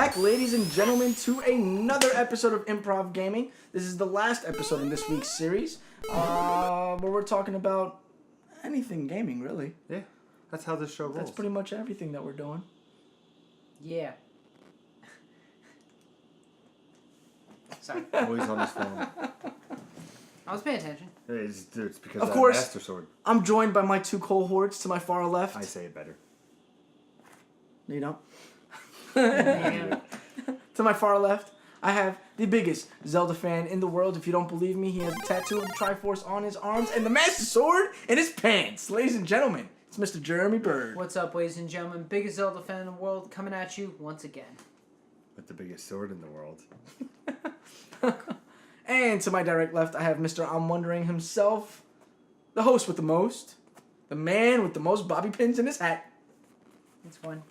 back, ladies and gentlemen, to another episode of Improv Gaming. This is the last episode in this week's series, where we're talking about anything gaming, really. Yeah, that's how this show rolls. That's pretty much everything that we're doing. Yeah. Sorry. Always on his phone. I was paying attention. It's because Of of course. that Master Sword. I'm joined by my two cohorts to my far left. I say it better. You don't? Yeah. To my far left, I have the biggest Zelda fan in the world. If you don't believe me, he has a tattoo of the Triforce on his arms and the Master Sword in his pants. Ladies and gentlemen, it's Mr. Jeremy Bird. What's up, ladies and gentlemen? Biggest Zelda fan in the world coming at you once again. With the biggest sword in the world. And to my direct left, I have Mr. I'm Wondering himself, the host with the most, the man with the most bobby pins in his hat, It's fun.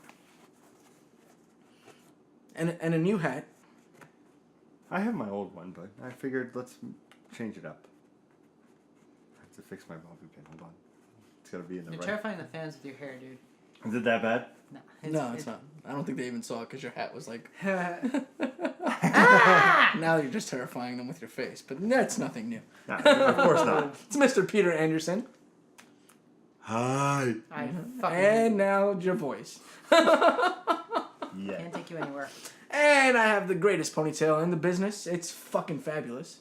and a new hat. I have my old one, but I figured let's change it up. I have to fix my bobby pin. Hold on. It's got to be in the You're right. terrifying the fans with your hair, dude. Is it that bad? No, No, it's not. I don't think they even saw it because your hat was like... Ah! Now you're just terrifying them with your face, but that's nothing new. No, of course not. It's Mr. Peter Anderson, Hi. I fucking and now your voice. Yeah. can't take you anywhere. And I have the greatest ponytail in the business. It's fucking fabulous.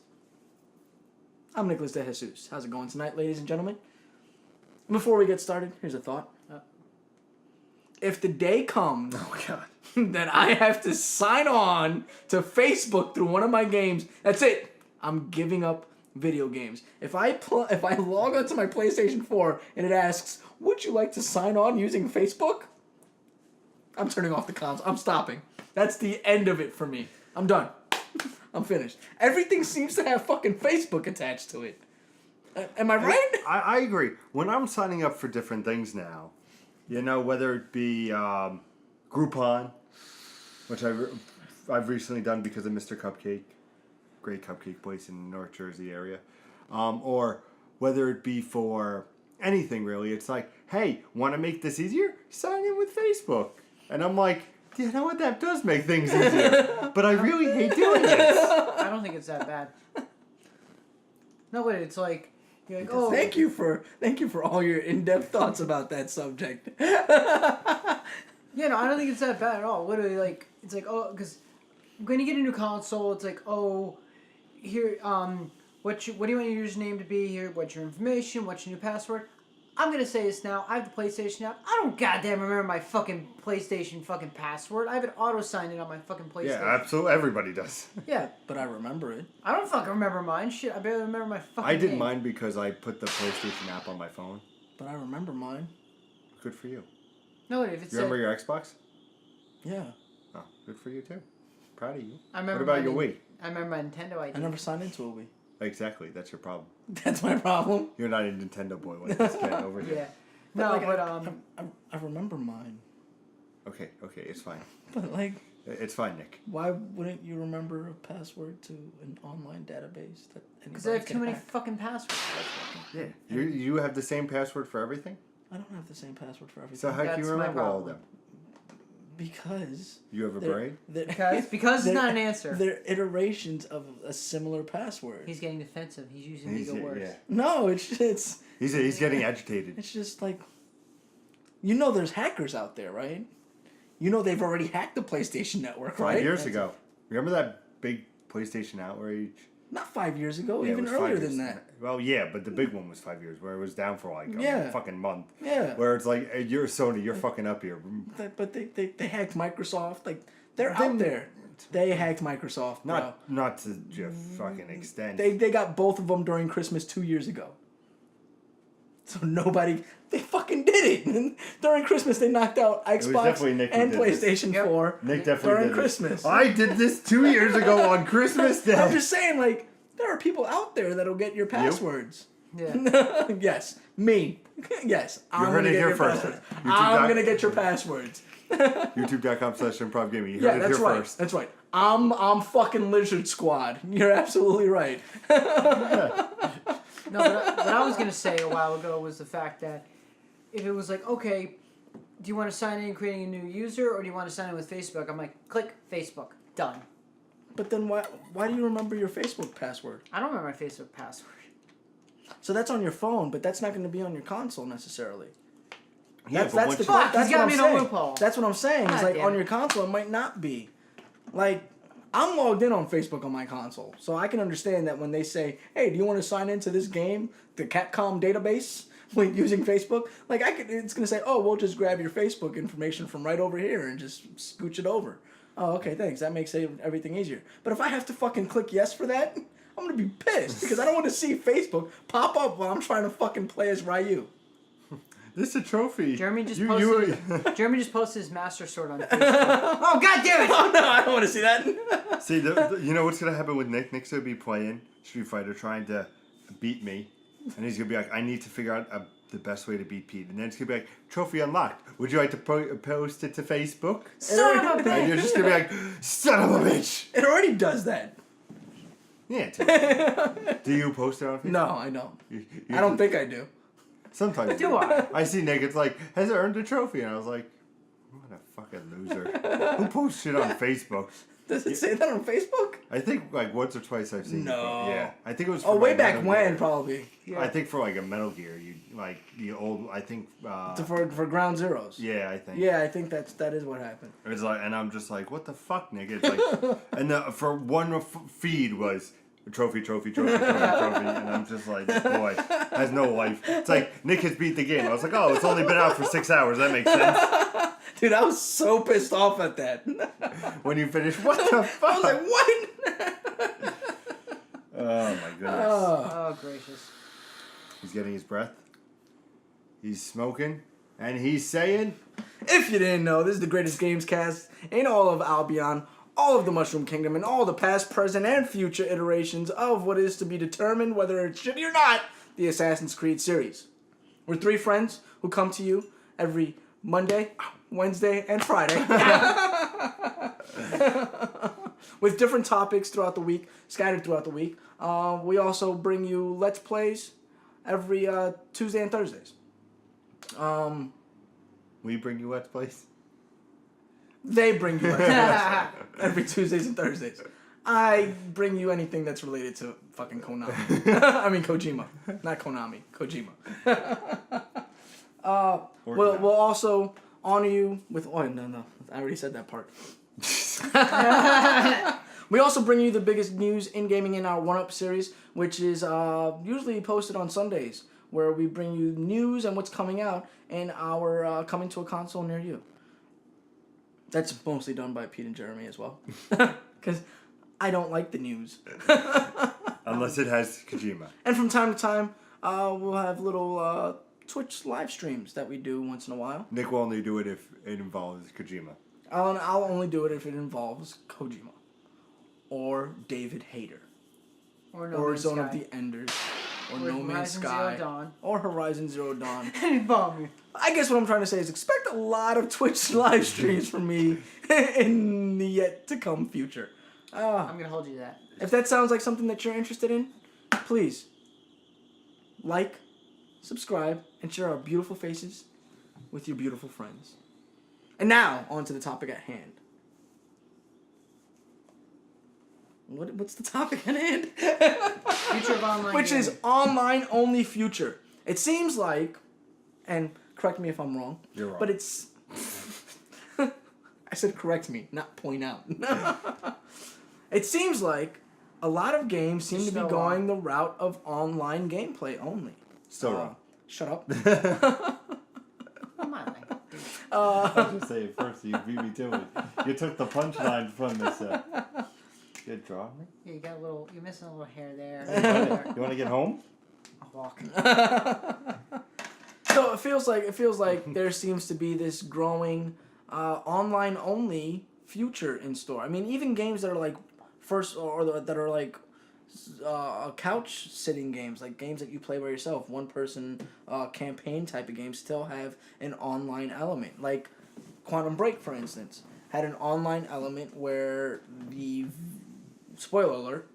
I'm Nicholas De Jesus. How's it going tonight, ladies and gentlemen? Before we get started, here's a thought. If the day comes Oh God. that I have to sign on to Facebook through one of my games, that's it. I'm giving up video games. If I log onto my PlayStation 4 and it asks, would you like to sign on using Facebook? I'm turning off the console. I'm stopping. That's the end of it for me. I'm done. I'm finished. Everything seems to have fucking Facebook attached to it. Am I right? I agree. When I'm signing up for different things now, you know, whether it be Groupon, which I've recently done because of Mr. Cupcake, great cupcake place in the North Jersey area, or whether it be for anything really, it's like, hey, want to make this easier? Sign in with Facebook. And I'm like, you know what? That does make things easier. But I really hate doing this. I don't think it's that bad. No, but it's like you're like, oh, Thank you for all your in-depth thoughts about that subject. Yeah, no, I don't think it's that bad at all. Literally, like, it's like, oh, because when you get a new console, it's like, oh, here, what do you want your username to be here? What's your information? What's your new password? I'm gonna say this now. I have the PlayStation app. I don't goddamn remember my fucking PlayStation fucking password. I have it auto signed in on my fucking PlayStation. Yeah, absolutely. Everybody does. Yeah, But I remember it. I don't fucking remember mine. Shit, I barely remember my fucking I did name. mine because I put the PlayStation app on my phone. But I remember mine. Good for you. No, if it's You remember your Xbox? Yeah. Oh, good for you too. Proud of you. I remember. What about my your Wii? I remember my Nintendo ID. I never signed into a Wii. Exactly, that's your problem. That's my problem. You're not a Nintendo boy like this kid over here. Yeah. No, like, but I remember mine. Okay, it's fine. But like, It's fine, Nick. why wouldn't you remember a password to an online database that because I anybody have too can many hack? fucking passwords. Yeah. You have the same password for everything? I don't have the same password for everything. So how can That's you my remember all of problem. them? Because You have a they're- brain? they're- Because it's not an they're- answer. They're iterations of a similar password. He's getting defensive. He's using legal words. Yeah. No, it's He's getting agitated. it's just like, you know, there's hackers out there, right? You know they've already hacked the PlayStation Network, 5 right? years ago. Remember that big PlayStation outrage? Not 5 years ago, Yeah, it even was 5 earlier years. than that. Well, yeah, but the big one was 5 years, where it was down for like Yeah. a fucking month. Yeah. Where it's like, hey, you're Sony, you're fucking up here. But they hacked Microsoft. Like, they're out there. They hacked Microsoft, bro. Not to just fucking extent. They got both of them during Christmas 2 years ago. So they fucking did it. And during Christmas, they knocked out Xbox definitely Nick who and did this. PlayStation Yep. 4 Nick definitely during did Christmas. This. I did this 2 years ago on Christmas Day. I'm just saying, like, there are people out there that'll get your passwords. Yeah. Yes, me. Yes, I'm heard gonna it get here your first. passwords. YouTube I'm gonna get your passwords. YouTube.com/ImprovGaming. You Yeah, heard it that's here right. first. That's right. I'm fucking Lizard Squad. You're absolutely right. No, but what I was gonna say a while ago was the fact that if it was like, okay, do you want to sign in creating a new user, or do you want to sign in with Facebook? I'm like, click Facebook, done. But then why do you remember your Facebook password? I don't remember my Facebook password. So that's on your phone, but that's not going to be on your console necessarily. Yeah, That's but the once- Fuck, that's he's got what me I'm in a saying. loophole. That's what I'm saying. It's God like damn on it. your console, it might not be. Like, I'm logged in on Facebook on my console, so I can understand that when they say, "Hey, do you want to sign into this game, the Capcom database, when using Facebook?" Like, it's gonna say, "Oh, we'll just grab your Facebook information from right over here and just scooch it over." Oh, okay, thanks. That makes everything easier. But if I have to fucking click yes for that, I'm gonna be pissed because I don't want to see Facebook pop up while I'm trying to fucking play as Ryu. This is a trophy. Jeremy just You- posted. Jeremy just posted his Master Sword on Facebook. Oh God damn it! Oh no, I don't want to see that. See, you know what's gonna happen with Nick? Nick's gonna be playing Street Fighter, trying to beat me, and he's gonna be like, "I need to figure out the best way to beat Pete." And then it's gonna be like, "Trophy unlocked. Would you like to post it to Facebook?" Son of a bitch! And you're just gonna be like, "Son of a bitch!" It already does that. Yeah. Do you post it on Facebook? No, I don't. You- I don't think I do. Sometimes Do I? I see Nick. It's like, has it earned a trophy? And I was like, what a fucking loser. Who posts shit on Facebook? Does it say that on Facebook? I think like once or twice I've seen. No. Yeah. I think it was. Oh, for, way like, back Metal when, Gear. probably. Yeah. I think for like a Metal Gear, you like the old. I think. For Ground Zeroes. Yeah, I think. Yeah, I think that is what happened. It's like, and I'm just like, what the fuck, Nick? It's like, and for one feed was trophy, and I'm just like, this boy has no life. It's like Nick has beat the game. I was like, oh, it's only been out for 6 hours. That makes sense. Dude, I was so pissed off at that. When you finish, what the fuck? I was like, what? Oh my goodness. Oh gracious! He's getting his breath. He's smoking, and he's saying, If you didn't know, this is the greatest games cast in all of Albion, all of the Mushroom Kingdom, and all the past, present, and future iterations of what is to be determined whether it's shitty or not, the Assassin's Creed series. We're three friends who come to you every Monday, Wednesday, and Friday. With different topics throughout the week, scattered throughout the week. We also bring you Let's Plays every Tuesday and Thursdays. we bring you Let's Plays. They bring you Let's Plays every Tuesdays and Thursdays. I bring you anything that's related to fucking Konami. I mean Kojima. Not Konami. Kojima. We'll also honor you with... Oh, no. I already said that part. We also bring you the biggest news in gaming in our 1-Up series, which is usually posted on Sundays, where we bring you news and what's coming out in our coming to a console near you. That's mostly done by Pete and Jeremy as well. Because I don't like the news. Unless it has Kojima. And from time to time, we'll have little Twitch live streams that we do once in a while. Nick will only do it if it involves Kojima. I'll only do it if it involves Kojima. Or David Hayter. Or No Or Man's Zone Sky. of the Enders. Or Or No Man's Horizon Sky. Zero Dawn. Or Horizon Zero Dawn. Bomb. I guess what I'm trying to say is expect a lot of Twitch live streams from me in the yet to come future. I'm gonna hold you to that. If that sounds like something that you're interested in, please like, subscribe, and share our beautiful faces with your beautiful friends. And now, on to the topic at hand. What's the topic at hand? Future of online Which is gaming. online only future. It seems like, and correct me if I'm wrong, You're wrong. but it's... I said correct me, not point out. It seems like a lot of games seem to be So, going the route of online gameplay only. So wrong. Shut up. Come on, man. I was just saying first, you beat me to it. You took the punchline from this. You draw me? Yeah, you got a little. You're missing a little hair there. You want to get home? I'll walk. So it feels like there seems to be this growing online only future in store. I mean, even games that are like that are like couch sitting games, like games that you play by yourself, one person campaign type of games, still have an online element. Like Quantum Break, for instance, had an online element where the spoiler alert,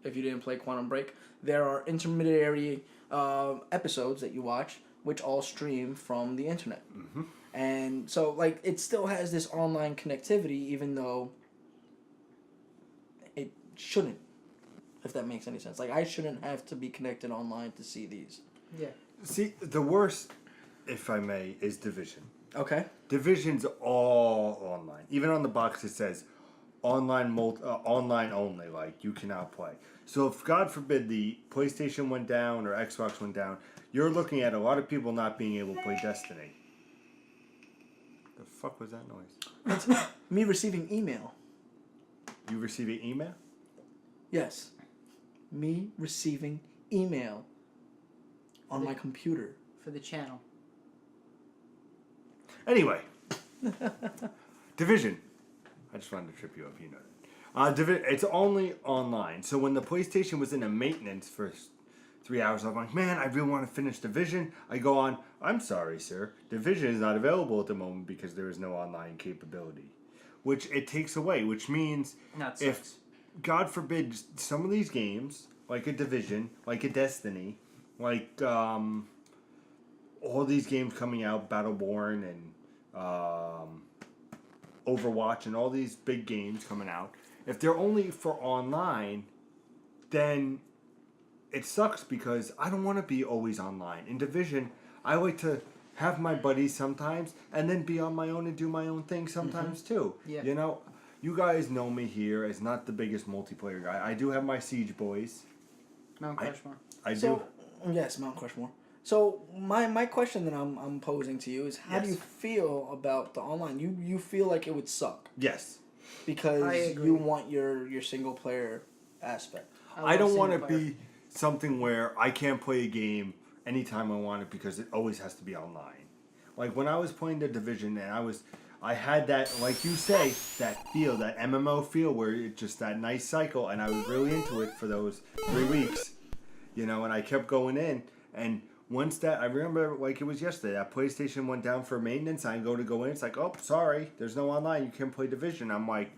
if you didn't play Quantum Break, there are intermediary episodes that you watch, which all stream from the internet. Mm-hmm. And so, like, it still has this online connectivity, even though it shouldn't, if that makes any sense. Like, I shouldn't have to be connected online to see these. Yeah. See, the worst, if I may, is Division. Okay. Division's all online. Even on the box it says online online only, like you cannot play. So if God forbid the PlayStation went down or Xbox went down, you're looking at a lot of people not being able to play Destiny. The fuck was that noise? It's me receiving email. You receiving email? Yes. Me receiving email on my computer. For the channel. Anyway. Division. I just wanted to trip you up, you know that. It's only online. So when the PlayStation was in a maintenance for 3 hours, I'm like, man, I really want to finish Division. I go on, I'm sorry, sir. Division is not available at the moment because there is no online capability. Which it takes away, which means if, God forbid, some of these games, like a Division, like a Destiny, like all these games coming out, Battleborn and Overwatch and all these big games coming out, if they're only for online, then it sucks because I don't want to be always online. In Division, I like to have my buddies sometimes and then be on my own and do my own thing sometimes too. Yeah. You know, you guys know me here as not the biggest multiplayer guy. I do have my Siege boys. Mount Crushmore. I do. So, yes, Mount Crushmore. So my question that I'm posing to you is, how do you feel about the online? You feel like it would suck Yes. because I agree. you want your single player aspect. I don't want to single player. be something where I can't play a game anytime I want it because it always has to be online. Like when I was playing the Division and I had that, like you say, that feel, that MMO feel where it's just that nice cycle, and I was really into it for those 3 weeks, you know, and I kept going in, and once that, I remember like it was yesterday, that PlayStation went down for maintenance, I go in, it's like, oh, sorry, there's no online, you can't play Division. I'm like,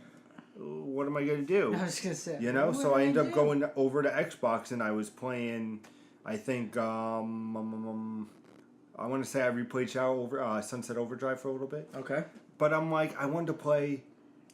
what am I going to do? I was going to say. You know, what so do I ended up do? going over to Xbox and I was playing, I think, I want to say I replayed Sunset Overdrive for a little bit. Okay. But I'm like, I wanted to play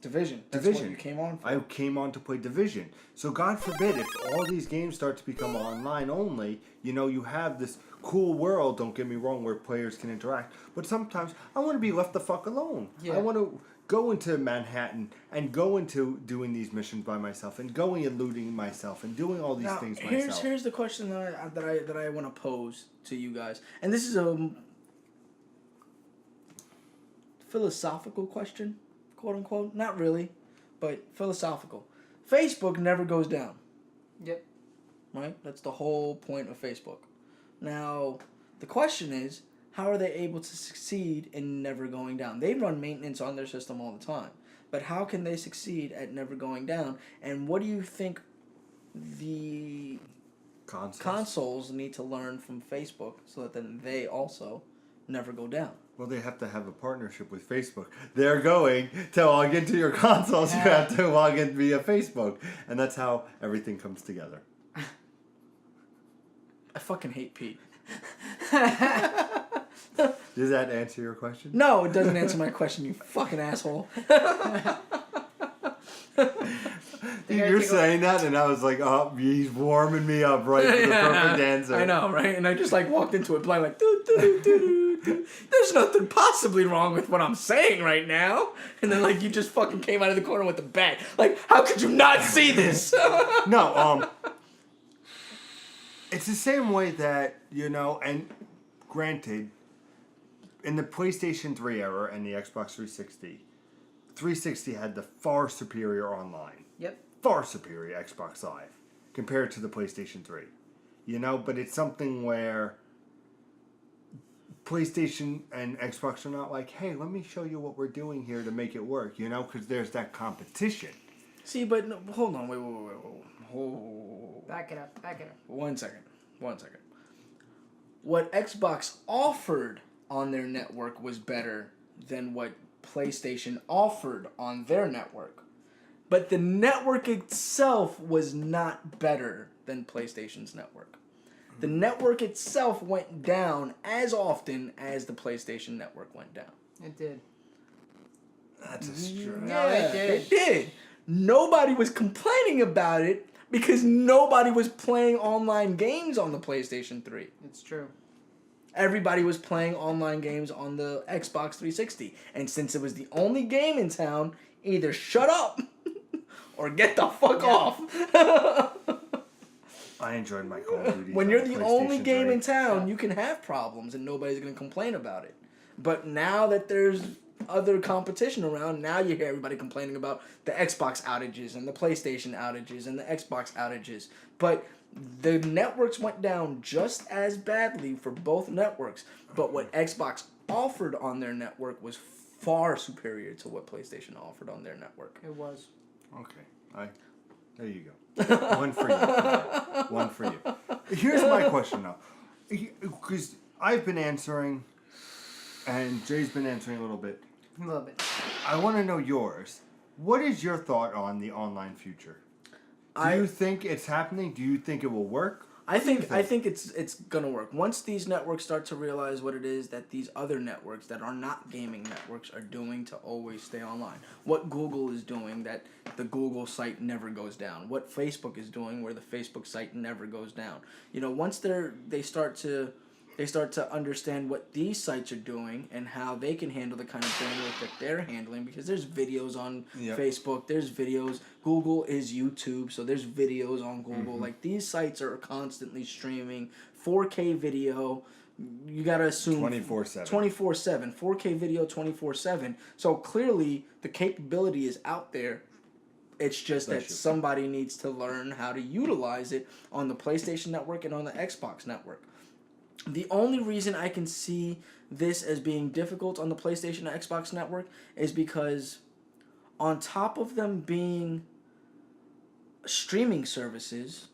Division. That's Division. what you came on for. I came on to play Division. So God forbid if all these games start to become online only, you know, you have this cool world, don't get me wrong, where players can interact. But sometimes I want to be left the fuck alone. Yeah. I want to go into Manhattan and go into doing these missions by myself and going and looting myself and doing all these things myself. Here's the question that I want to pose to you guys. And this is a philosophical question, quote unquote. Not really, but philosophical. Facebook never goes down. Yep. Right? That's the whole point of Facebook. Now, the question is, how are they able to succeed in never going down? They run maintenance on their system all the time. But how can they succeed at never going down? And what do you think the consoles need to learn from Facebook so that then they also never go down? Well, they have to have a partnership with Facebook. They're going to log into your consoles. You have to log in via Facebook. And that's how everything comes together. I fucking hate Pete. Does that answer your question? No, it doesn't answer my question, you fucking asshole. You're saying that, and I was like, oh, he's warming me up right for the perfect answer. I know, right? And I just like walked into it blind, like, doo, doo, doo, doo, doo. There's nothing possibly wrong with what I'm saying right now. And then like you just fucking came out of the corner with the bat. Like, how could you not see this? No, it's the same way that, you know, and granted, in the PlayStation 3 era and the Xbox 360 had the far superior online. Yep. Far superior Xbox Live compared to the PlayStation 3. You know, but it's something where PlayStation and Xbox are not like, hey, let me show you what we're doing here to make it work, you know, because there's that competition. See, but no, hold on, wait. Back it up. 1 second. What Xbox offered on their network was better than what PlayStation offered on their network. But the network itself was not better than PlayStation's network. The network itself went down as often as the PlayStation network went down. It did. That's a stretch. No, it did. It did. Nobody was complaining about it because nobody was playing online games on the PlayStation 3. It's true. Everybody was playing online games on the Xbox 360. And since it was the only game in town, either shut up or get the fuck off. I enjoyed my Call of Duty. When you're the only PlayStation game 3. in town, you can have problems and nobody's going to complain about it. But now that there's other competition around, now you hear everybody complaining about the Xbox outages and the PlayStation outages and the Xbox outages. But the networks went down just as badly for both networks. But what Xbox offered on their network was far superior to what PlayStation offered on their network. It was. Okay. There you go. One for you. One for you. Here's my question now. Because I've been answering, and Jay's been answering a little bit. A little bit. I want to know yours. What is your thought on the online future? Do you think it's happening? Do you think it will work? I think it's gonna work. Once these networks start to realize what it is that these other networks that are not gaming networks are doing to always stay online. What Google is doing that the Google site never goes down. What Facebook is doing where the Facebook site never goes down. Once they start to understand what these sites are doing and how they can handle the kind of bandwidth that they're handling, because there's videos on Facebook, there's videos. Google is YouTube, so there's videos on Google. Mm-hmm. Like, these sites are constantly streaming 4K video. You gotta assume 24/7. 24/7. 4K video 24/7. So clearly the capability is out there. It's just that somebody needs to learn how to utilize it on the PlayStation Network and on the Xbox Network. The only reason I can see this as being difficult on the PlayStation and Xbox Network is because on top of them being streaming services,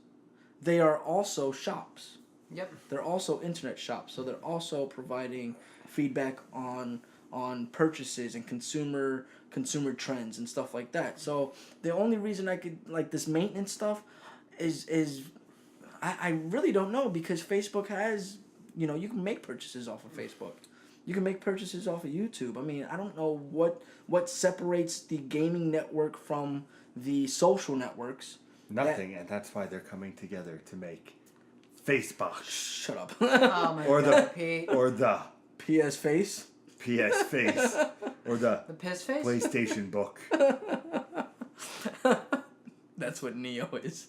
they are also shops. Yep. They're also internet shops, so they're also providing feedback on purchases and consumer trends and stuff like that. So the only reason I could, like, this maintenance stuff is I really don't know, because Facebook has, you can make purchases off of Facebook. You can make purchases off of YouTube. I mean, I don't know what separates the gaming network from the social networks. Nothing, and that's why they're coming together to make Facebook. Shut up. Oh my God, Pete. Or the PS Face. PS Face. Or the piss face? PlayStation Book. That's what Neo is.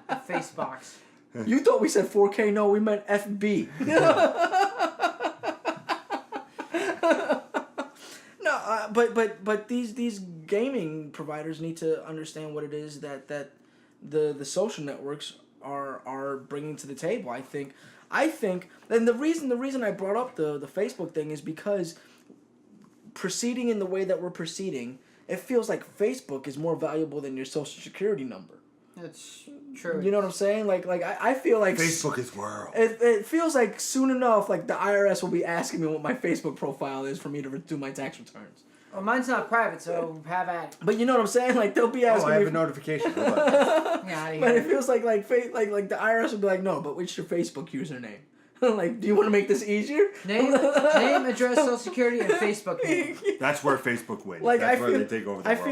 The face box. You thought we said 4K? No, we meant FB. No, but these gaming providers need to understand what it is that the social networks are bringing to the table. I think, and the reason I brought up the Facebook thing is because proceeding in the way that we're proceeding, it feels like Facebook is more valuable than your social security number. That's true. You know what I'm saying? Like I feel like Facebook is world. It feels like soon enough, like, the IRS will be asking me what my Facebook profile is for me to do my tax returns. Well, mine's not private, so have at it. But you know what I'm saying? Like, they'll be asking I have me. a notification. Hold on. Yeah, But it feels like the IRS will be like, no, but what's your Facebook username? Like, do you want to make this easier? Name, address, social security, and Facebook name. That's where Facebook wins. Like, that's I where feel, they take over the I world.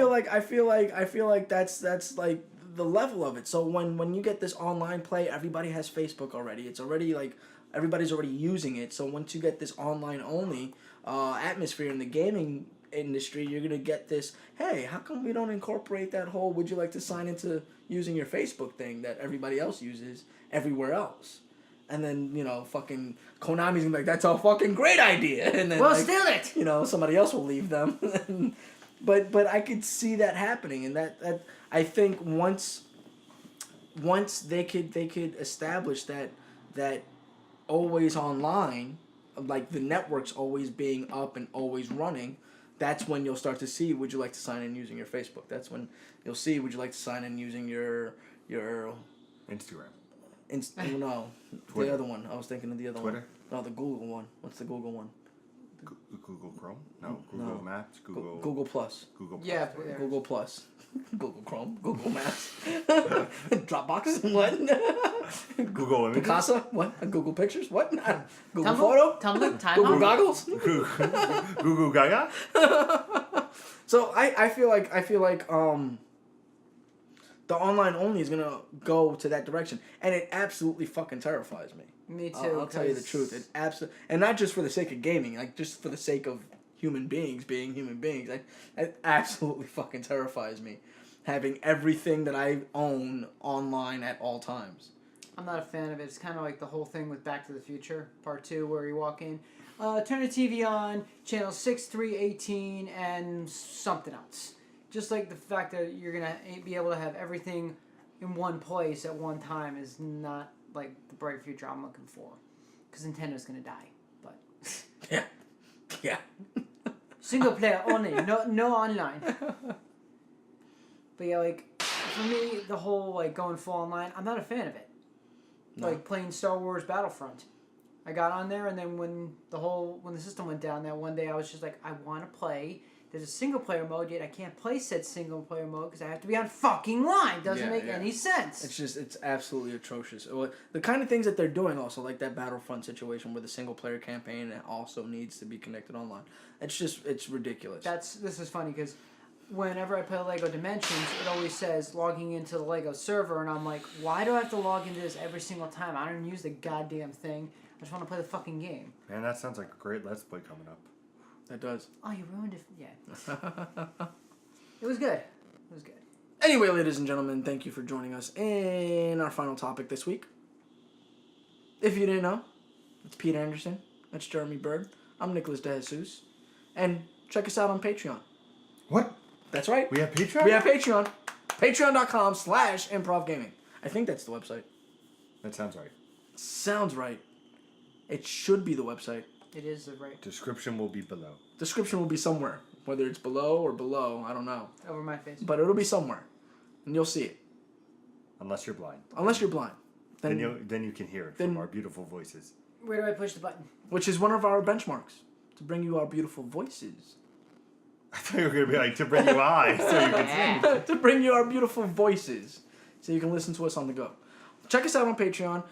feel like that's like the level of it. So when you get this online play, everybody has Facebook already. It's already, like, everybody's already using it. So once you get this online only atmosphere in the gaming industry, you're gonna get this, hey, how come we don't incorporate that whole would you like to sign into using your Facebook thing that everybody else uses everywhere else? And then, fucking Konami's gonna be like, that's a fucking great idea. And then, Well, steal it! Somebody else will leave them. But I could see that happening, and that I think once they could establish that always online, like the networks always being up and always running, that's when you'll start to see, would you like to sign in using your Facebook? That's when you'll see, would you like to sign in using your Instagram. No, Twitter. the other one. I was thinking of the other Twitter? one. No, the Google one. What's the Google one? Google Chrome? No, Google No. Maps, Google Google Plus. Google Plus. Yeah, there. Google Plus. Google Chrome. Google Maps. Dropbox. What? Google Images. Picasa. What? Google Pictures. What? Google Tumblr? Photo. Tumblr? Time Google Hop? Goggles. Google Gaga. So I feel like the online only is gonna go to that direction, and it absolutely fucking terrifies me. Me too. I'll tell you the truth. It and not just for the sake of gaming, like just for the sake of human beings being human beings. It absolutely fucking terrifies me, having everything that I own online at all times. I'm not a fan of it. It's kind of like the whole thing with Back to the Future Part 2, where you walk in, turn the TV on, channel 6, 3, 18, and something else. Just like the fact that you're going to be able to have everything in one place at one time is not like the bright future I'm looking for. Because Nintendo's going to die. But Yeah. Yeah. single player only, no online. But yeah, like, for me, the whole, like, going full online, I'm not a fan of it. No. Like playing Star Wars Battlefront. I got on there, and then when the system went down that one day, I was just like, I want to play. There's a single player mode, yet I can't play said single player mode because I have to be on fucking line. Doesn't make any sense. It's absolutely atrocious. The kind of things that they're doing also, like that Battlefront situation where the single player campaign also needs to be connected online. It's ridiculous. This is funny because whenever I play Lego Dimensions, it always says logging into the Lego server, and I'm like, why do I have to log into this every single time? I don't even use the goddamn thing. I just want to play the fucking game. Man, that sounds like a great Let's Play coming up. That does. Oh, you ruined it. Yeah. It was good. It was good. Anyway, ladies and gentlemen, thank you for joining us in our final topic this week. If you didn't know, it's Pete Anderson. That's Jeremy Bird. I'm Nicholas DeJesus. And check us out on Patreon. What? That's right. We have Patreon? We have Patreon. Patreon.com/ImprovGaming. I think that's the website. That sounds right. Sounds right. It should be the website. It is the right. Description will be below. Description will be somewhere. Whether it's below or below, I don't know. Over my face. But it'll be somewhere. And you'll see it. Unless you're blind. Unless you're blind. Then you can hear it from our beautiful voices. Where do I push the button? Which is one of our benchmarks. To bring you our beautiful voices. I thought you were going to be like, to bring you eyes so you can see. To bring you our beautiful voices. So you can listen to us on the go. Check us out on Patreon.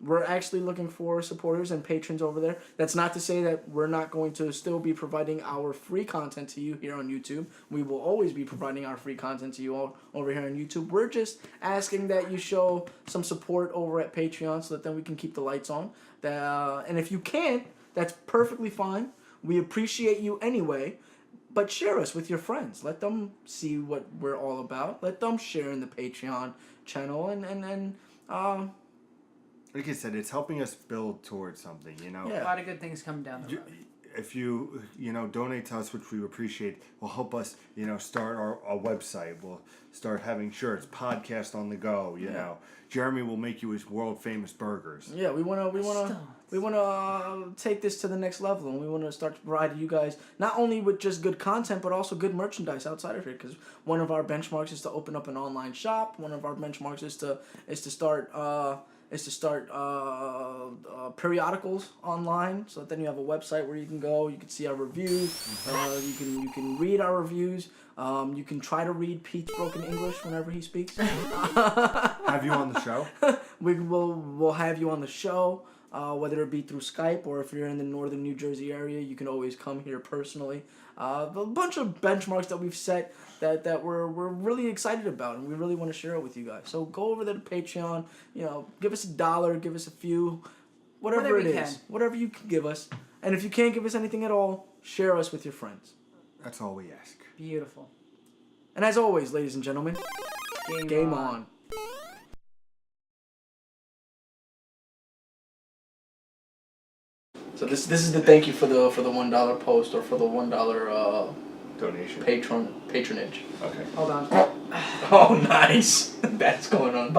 We're actually looking for supporters and patrons over there. That's not to say that we're not going to still be providing our free content to you here on YouTube. We will always be providing our free content to you all over here on YouTube. We're just asking that you show some support over at Patreon so that then we can keep the lights on. And if you can't, that's perfectly fine. We appreciate you anyway. But share us with your friends. Let them see what we're all about. Let them share in the Patreon channel and like I said, it's helping us build towards something, you know? A Yeah. lot of good things coming down the road. If you donate to us, which we appreciate, will help us, start our website. We'll start having shirts, podcast on the go, you know. Jeremy will make you his world famous burgers. yeah, we wanna take this to the next level, and we wanna start to provide you guys not only with just good content but also good merchandise outside of here. Because one of our benchmarks is to open up an online shop. One of our benchmarks is to start periodicals online, so that then you have a website where you can go, you can see our reviews, you can read our reviews, you can try to read Pete's broken English whenever he speaks. Have you on the show? We'll have you on the show, whether it be through Skype or if you're in the northern New Jersey area, you can always come here personally. A bunch of benchmarks that we've set that we're really excited about, and we really want to share it with you guys. So go over there to Patreon, give us $1, give us a few, whatever it is, whatever you can give us. And if you can't give us anything at all, share us with your friends. That's all we ask. Beautiful. And as always, ladies and gentlemen, game on. So this is the thank you for the $1 post or for the $1 Donation. patronage. Okay. Hold on. Oh, nice. That's going on.